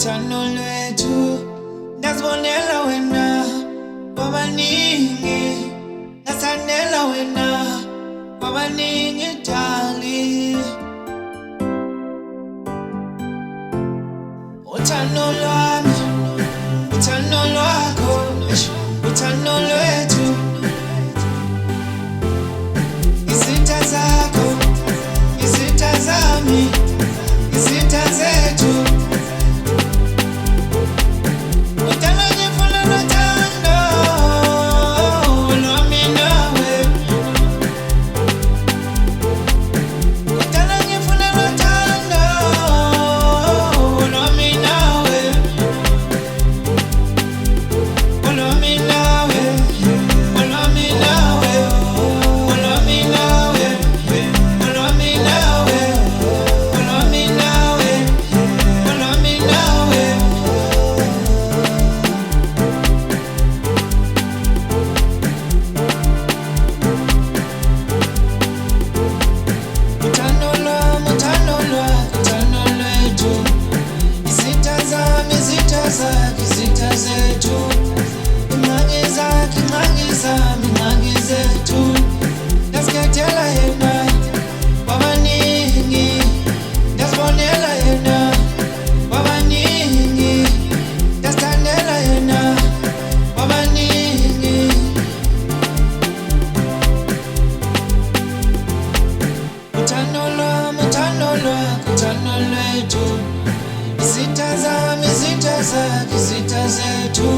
uthando lwethu ndazibonela wena kwabaningi, ndathandela wena kwabaningi dali. Uthando lwami, uthando lwakho, uthando lwethu, izitha zakho, izitha zami, izitha zethu. Uthando ngifuna nothando lwami nawe. Uthando ngifuna nothando lwami nawe. Lwami nawe, lwami nawe, lwami nawe, lwami nawe, lwami nawe, lwami nawe. Uthando lwami, uthando lwakho, uthando lwethu, izitha zami, izitha zakho, izitha zethu. Ingxaki zakho, ingxaki zami, ingxaki zethu. Ndasikhethela yena kwabaningi, ndazibonela yena kwabaningi, ndazithandela yena kwabaningi. Uthando lwami, uthando lwakho, uthando lwethu, izitha zami, izitha zakho, izitha zethu.